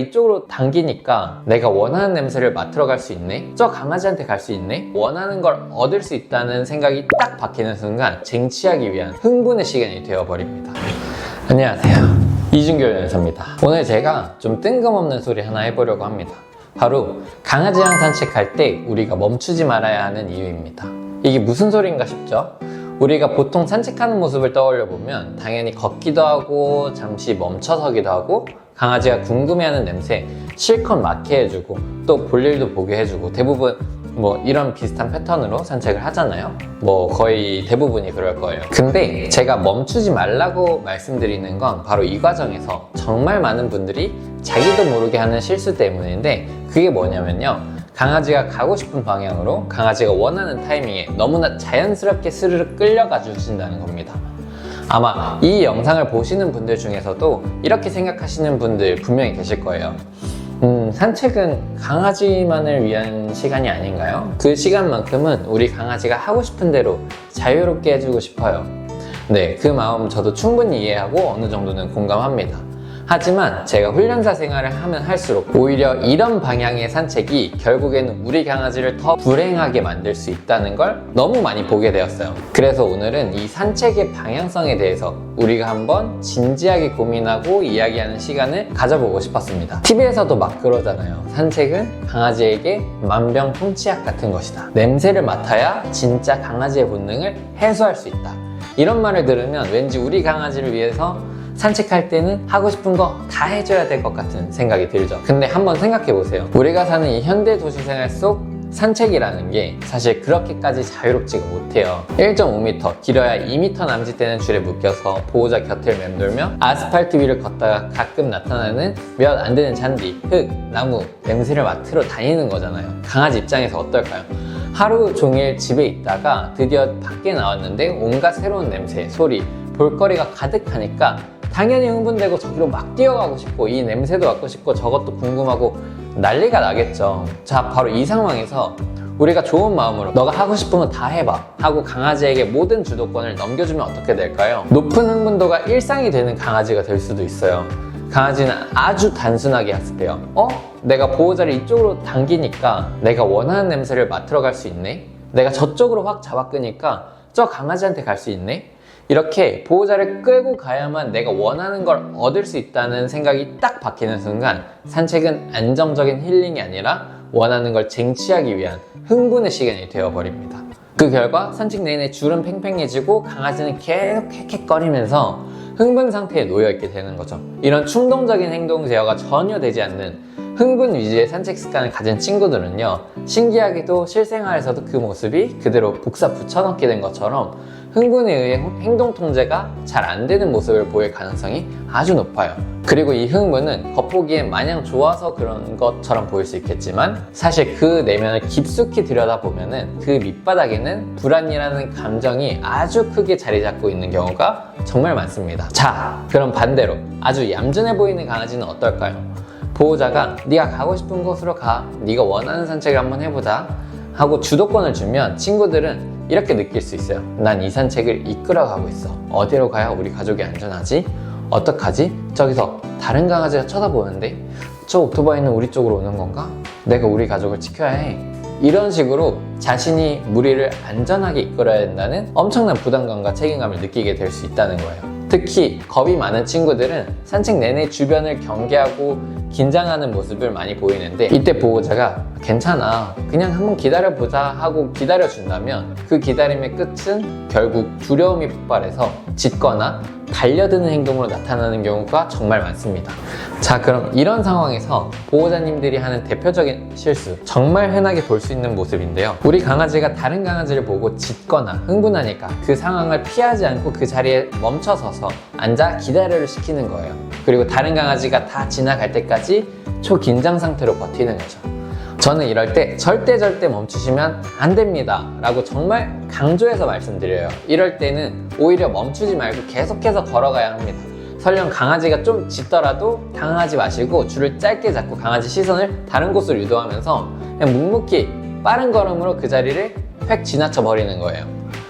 이쪽으로 당기니까 내가 원하는 냄새를 맡으러 갈 수 있네? 저 강아지한테 갈 수 있네? 원하는 걸 얻을 수 있다는 생각이 딱 바뀌는 순간 쟁취하기 위한 흥분의 시간이 되어버립니다. 안녕하세요, 이준교 연사입니다. 오늘 제가 좀 뜬금없는 소리 하나 해보려고 합니다. 바로 강아지랑 산책할 때 우리가 멈추지 말아야 하는 이유입니다. 이게 무슨 소리인가 싶죠? 우리가 보통 산책하는 모습을 떠올려 보면 당연히 걷기도 하고 잠시 멈춰서기도 하고 강아지가 궁금해하는 냄새 실컷 맡게 해주고 또 볼일도 보게 해주고 대부분 이런 비슷한 패턴으로 산책을 하잖아요. 거의 대부분이 그럴 거예요. 근데 제가 멈추지 말라고 말씀드리는 건 바로 이 과정에서 정말 많은 분들이 자기도 모르게 하는 실수 때문인데, 그게 뭐냐면요, 강아지가 가고 싶은 방향으로 강아지가 원하는 타이밍에 너무나 자연스럽게 스르륵 끌려가 주신다는 겁니다. 아마 이 영상을 보시는 분들 중에서도 이렇게 생각하시는 분들 분명히 계실 거예요. 산책은 강아지만을 위한 시간이 아닌가요? 그 시간만큼은 우리 강아지가 하고 싶은 대로 자유롭게 해주고 싶어요. 네, 그 마음 저도 충분히 이해하고 어느 정도는 공감합니다. 하지만 제가 훈련사 생활을 하면 할수록 오히려 이런 방향의 산책이 결국에는 우리 강아지를 더 불행하게 만들 수 있다는 걸 너무 많이 보게 되었어요. 그래서 오늘은 이 산책의 방향성에 대해서 우리가 한번 진지하게 고민하고 이야기하는 시간을 가져보고 싶었습니다. TV에서도 막 그러잖아요. 산책은 강아지에게 만병통치약 같은 것이다. 냄새를 맡아야 진짜 강아지의 본능을 해소할 수 있다. 이런 말을 들으면 왠지 우리 강아지를 위해서 산책할 때는 하고 싶은 거 다 해줘야 될 것 같은 생각이 들죠. 근데 한번 생각해 보세요. 우리가 사는 이 현대 도시 생활 속 산책이라는 게 사실 그렇게까지 자유롭지가 못해요. 1.5m, 길어야 2m 남짓되는 줄에 묶여서 보호자 곁을 맴돌며 아스팔트 위를 걷다가 가끔 나타나는 몇 안 되는 잔디, 흙, 나무, 냄새를 맡으러 다니는 거잖아요. 강아지 입장에서 어떨까요? 하루 종일 집에 있다가 드디어 밖에 나왔는데 온갖 새로운 냄새, 소리, 볼거리가 가득하니까 당연히 흥분되고 저기로 막 뛰어가고 싶고 이 냄새도 맡고 싶고 저것도 궁금하고 난리가 나겠죠. 자, 바로 이 상황에서 우리가 좋은 마음으로 너가 하고 싶은 거 다 해봐 하고 강아지에게 모든 주도권을 넘겨주면 어떻게 될까요? 높은 흥분도가 일상이 되는 강아지가 될 수도 있어요. 강아지는 아주 단순하게 학습해요. 내가 보호자를 이쪽으로 당기니까 내가 원하는 냄새를 맡으러 갈 수 있네? 내가 저쪽으로 확 잡아 끄니까 저 강아지한테 갈 수 있네? 이렇게 보호자를 끌고 가야만 내가 원하는 걸 얻을 수 있다는 생각이 딱 바뀌는 순간 산책은 안정적인 힐링이 아니라 원하는 걸 쟁취하기 위한 흥분의 시간이 되어버립니다. 그 결과 산책 내내 줄은 팽팽해지고 강아지는 계속 헥헥거리면서 흥분 상태에 놓여있게 되는 거죠. 이런 충동적인 행동 제어가 전혀 되지 않는 흥분 위주의 산책 습관을 가진 친구들은요, 신기하게도 실생활에서도 그 모습이 그대로 복사 붙여넣게 된 것처럼 흥분에 의해 행동 통제가 잘 안 되는 모습을 보일 가능성이 아주 높아요. 그리고 이 흥분은 겉보기엔 마냥 좋아서 그런 것처럼 보일 수 있겠지만 사실 그 내면을 깊숙이 들여다보면은 그 밑바닥에는 불안이라는 감정이 아주 크게 자리 잡고 있는 경우가 정말 많습니다. 자, 그럼 반대로 아주 얌전해 보이는 강아지는 어떨까요? 보호자가 네가 가고 싶은 곳으로 가, 네가 원하는 산책을 한번 해보자 하고 주도권을 주면 친구들은 이렇게 느낄 수 있어요. 난 이 산책을 이끌어 가고 있어. 어디로 가야 우리 가족이 안전하지? 어떡하지? 저기서 다른 강아지가 쳐다보는데? 저 오토바이는 우리 쪽으로 오는 건가? 내가 우리 가족을 지켜야 해. 이런 식으로 자신이 무리를 안전하게 이끌어야 된다는 엄청난 부담감과 책임감을 느끼게 될 수 있다는 거예요. 특히 겁이 많은 친구들은 산책 내내 주변을 경계하고 긴장하는 모습을 많이 보이는데, 이때 보호자가 괜찮아, 그냥 한번 기다려보자 하고 기다려준다면 그 기다림의 끝은 결국 두려움이 폭발해서 짖거나 달려드는 행동으로 나타나는 경우가 정말 많습니다. 자, 그럼 이런 상황에서 보호자님들이 하는 대표적인 실수, 정말 흔하게 볼 수 있는 모습인데요, 우리 강아지가 다른 강아지를 보고 짖거나 흥분하니까 그 상황을 피하지 않고 그 자리에 멈춰서서 앉아 기다려를 시키는 거예요. 그리고 다른 강아지가 다 지나갈 때까지 초긴장 상태로 버티는 거죠. 저는 이럴 때 절대 멈추시면 안 됩니다 라고 정말 강조해서 말씀드려요. 이럴 때는 오히려 멈추지 말고 계속해서 걸어가야 합니다. 설령 강아지가 좀 짖더라도 당황하지 마시고 줄을 짧게 잡고 강아지 시선을 다른 곳으로 유도하면서 그냥 묵묵히 빠른 걸음으로 그 자리를 획 지나쳐 버리는 거예요.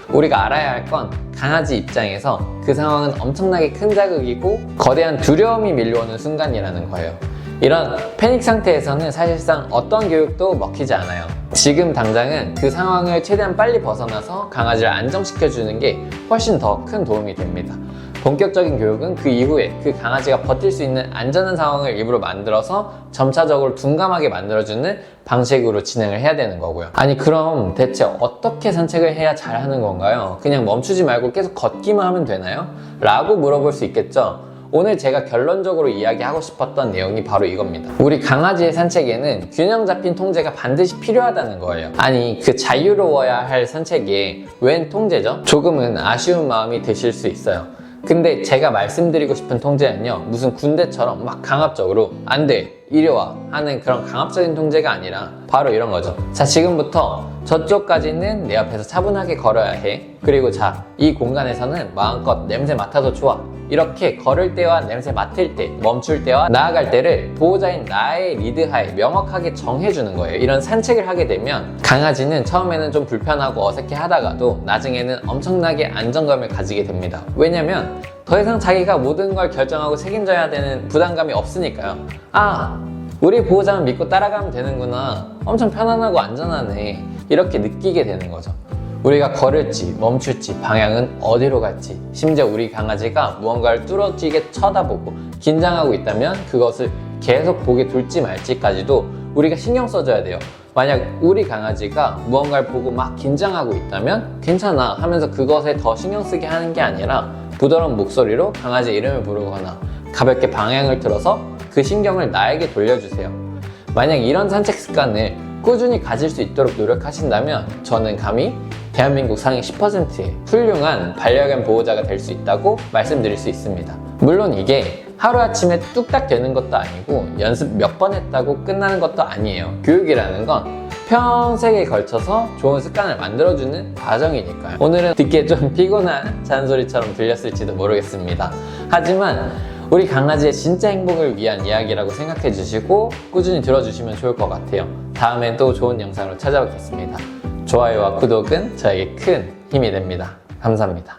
우리가 알아야 할 건 강아지 입장에서 그 상황은 엄청나게 큰 자극이고 거대한 두려움이 밀려오는 순간이라는 거예요. 이런 패닉 상태에서는 사실상 어떤 교육도 먹히지 않아요. 지금 당장은 그 상황을 최대한 빨리 벗어나서 강아지를 안정시켜주는 게 훨씬 더 큰 도움이 됩니다. 본격적인 교육은 그 이후에 그 강아지가 버틸 수 있는 안전한 상황을 일부러 만들어서 점차적으로 둔감하게 만들어주는 방식으로 진행을 해야 되는 거고요. 아니 그럼 대체 어떻게 산책을 해야 잘하는 건가요? 그냥 멈추지 말고 계속 걷기만 하면 되나요? 라고 물어볼 수 있겠죠? 오늘 제가 결론적으로 이야기하고 싶었던 내용이 바로 이겁니다. 우리 강아지의 산책에는 균형 잡힌 통제가 반드시 필요하다는 거예요. 아니 그 자유로워야 할 산책에 웬 통제죠? 조금은 아쉬운 마음이 드실 수 있어요. 근데 제가 말씀드리고 싶은 통제는요, 무슨 군대처럼 막 강압적으로 안 돼, 이리 와 하는 그런 강압적인 통제가 아니라 바로 이런 거죠. 자, 지금부터 저쪽까지는 내 옆에서 차분하게 걸어야 해. 그리고 자, 이 공간에서는 마음껏 냄새 맡아도 좋아. 이렇게 걸을 때와 냄새 맡을 때, 멈출 때와 나아갈 때를 보호자인 나의 리드하에 명확하게 정해주는 거예요. 이런 산책을 하게 되면 강아지는 처음에는 좀 불편하고 어색해 하다가도 나중에는 엄청나게 안정감을 가지게 됩니다. 왜냐면 더 이상 자기가 모든 걸 결정하고 책임져야 되는 부담감이 없으니까요. 아, 우리 보호자만 믿고 따라가면 되는구나. 엄청 편안하고 안전하네. 이렇게 느끼게 되는 거죠. 우리가 걸을지 멈출지 방향은 어디로 갈지, 심지어 우리 강아지가 무언가를 뚫어지게 쳐다보고 긴장하고 있다면 그것을 계속 보게 둘지 말지까지도 우리가 신경 써줘야 돼요. 만약 우리 강아지가 무언가를 보고 막 긴장하고 있다면 괜찮아 하면서 그것에 더 신경 쓰게 하는 게 아니라 부드러운 목소리로 강아지 이름을 부르거나 가볍게 방향을 틀어서 그 신경을 나에게 돌려주세요. 만약 이런 산책 습관을 꾸준히 가질 수 있도록 노력하신다면 저는 감히 대한민국 상위 10%의 훌륭한 반려견 보호자가 될 수 있다고 말씀드릴 수 있습니다. 물론 이게 하루아침에 뚝딱 되는 것도 아니고 연습 몇 번 했다고 끝나는 것도 아니에요. 교육이라는 건 평생에 걸쳐서 좋은 습관을 만들어주는 과정이니까요. 오늘은 듣기에 좀 피곤한 잔소리처럼 들렸을지도 모르겠습니다. 하지만 우리 강아지의 진짜 행복을 위한 이야기라고 생각해 주시고 꾸준히 들어주시면 좋을 것 같아요. 다음엔 또 좋은 영상으로 찾아뵙겠습니다. 좋아요와 구독은 저에게 큰 힘이 됩니다. 감사합니다.